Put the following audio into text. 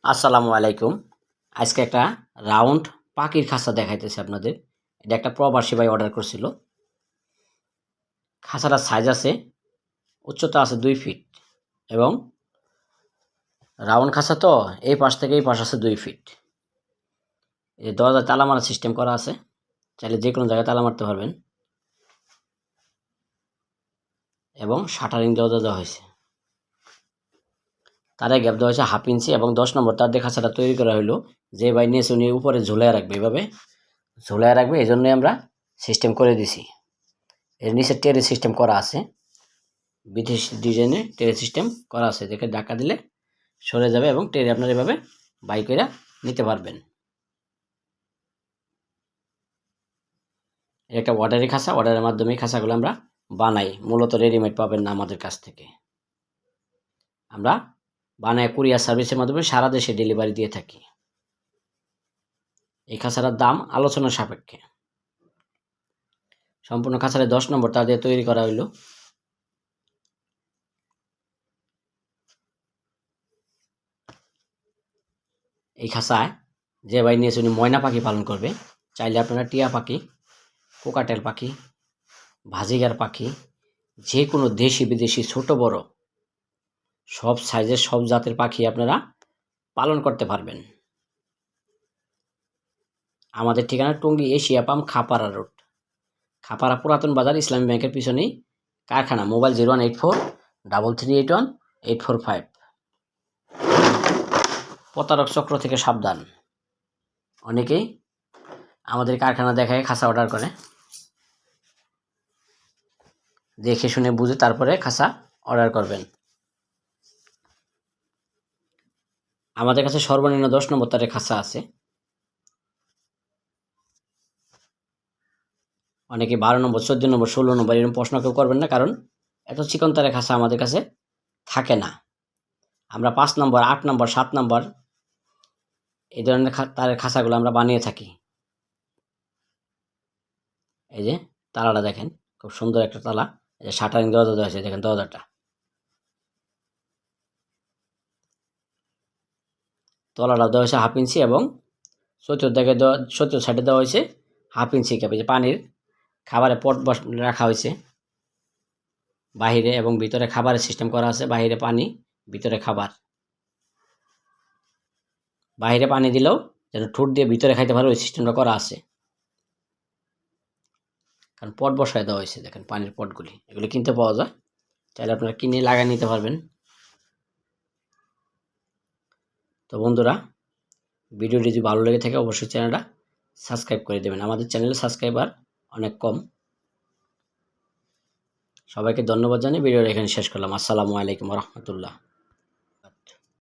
আসসালামু আলাইকুম। আজকে একটা রাউন্ড পাখির খাঁচা দেখাইতেছি আপনাদের। এটা একটা প্রবাসী ভাই অর্ডার করছিল। খাঁচাটার সাইজ আছে, উচ্চতা আছে 2 ফিট এবং রাউন্ড খাঁচা তো এই পাশ থেকে এই পাশ আছে 2 ফিট। এই দরজায় তালা মারার সিস্টেম করা আছে। চাইলে যে কোনো জায়গায় তালা মারতে পারবেন এবং শাটারিং দরজা দেওয়া হয়েছে। তারে গ্যাপ দেওয়া হয়েছে 1/2 ইঞ্চি এবং 10 নম্বর তার দিয়ে খাঁচাটা তৈরি করা হলো। যে ভাই নিয়েছে উনি উপরে ঝুলাইয়া রাখবে, এভাবে ঝুলাইয়া রাখবে, এই জন্যই আমরা সিস্টেম করে দিছি। এর নিচে টেরে সিস্টেম করা আছে, বিদেশি ডিজাইনে টেরে সিস্টেম করা আছে, দেখে ধাক্কা দিলে সরে যাবে এবং টেরে আপনার এভাবে বাই করে নিতে পারবেন। একটা অর্ডারি খাঁচা, অর্ডারের মাধ্যমে খাঁচাগুলো আমরা বানাই, মূলত রেডিমেড পাবেন না আমাদের কাছ থেকে। আমরা বানায় কুরিয়ার সার্ভিসের মাধ্যমে সারা দেশে ডেলিভারি দিয়ে থাকি। এই খাঁচাটার দাম আলোচনা সাপেক্ষে। সম্পূর্ণ খাঁচারে 10 নম্বর তার দিয়ে তৈরি করা হইল। এই খাঁচায় যে ভাই নিয়েছে উনি ময়না পাখি পালন করবে। চাইলে আপনারা টিয়া পাখি, কোকাটেল পাখি, ভাজিগার পাখি, যে কোনো দেশি বিদেশি ছোট বড় সব সাইজের সব জাতের পাখি আপনারা পালন করতে পারবেন। আমাদের ঠিকানা Tongi Asia pump, Khapara road, Khapara পুরাতন বাজার, ইসলামী ব্যাংকের পিছনেই কারখানা। মোবাইল 0184-331-845। প্রতারক চক্র থেকে সাবধান। অনেকেই আমাদের কারখানা দেখায় খাঁচা অর্ডার করে, দেখে শুনে বুঝে তারপরে খাঁচা অর্ডার করবেন। আমাদের কাছে সর্বনিম্ন 10 নম্বর তারের খাঁচা আছে। অনেকে 12 নম্বর, 14 নম্বর, 16 নম্বর এরকম প্রশ্ন কেউ করবেন না, কারণ এত চিকন তারের খাঁচা আমাদের কাছে থাকে না। আমরা 5 নম্বর, 8 নম্বর, 7 নম্বর এই ধরনের তারের খাঁচাগুলো আমরা বানিয়ে থাকি। এই যে তালাটা দেখেন, খুব সুন্দর একটা তালা। এই যে শাটারিং দরজা দেওয়া আছে, দেখেন দরজাটা। তলাটা দেওয়া হয়েছে 1/2 ইঞ্চি এবং চতুর্থ সাইডে দেওয়া হয়েছে 1/2 ইঞ্চি ক্যাপ। যে পানির খাবারের পট রাখা হয়েছে বাহিরে এবং ভিতরে খাবারের সিস্টেম করা আছে। বাহিরে পানি, ভিতরে খাবার। বাহিরে পানি দিলেও যেন ঠোঁট দিয়ে ভিতরে খাইতে পারে ওই সিস্টেমটা করা আছে। কারণ পট বসায় দেওয়া হয়েছে, দেখেন পানির পটগুলি, এগুলি কিনতে পাওয়া যায়, চাইলে আপনারা কিনে লাগিয়ে নিতে পারবেন। তো বন্ধুরা, ভিডিওটি যদি ভালো লেগে থাকে অবশ্যই চ্যানেলটা সাবস্ক্রাইব করে দেবেন। আমাদের চ্যানেলে সাবস্ক্রাইবার অনেক কম। সবাইকে ধন্যবাদ জানিয়ে ভিডিওটা এখানে শেষ করলাম। আসসালামু আলাইকুম রহমতুল্লাহ।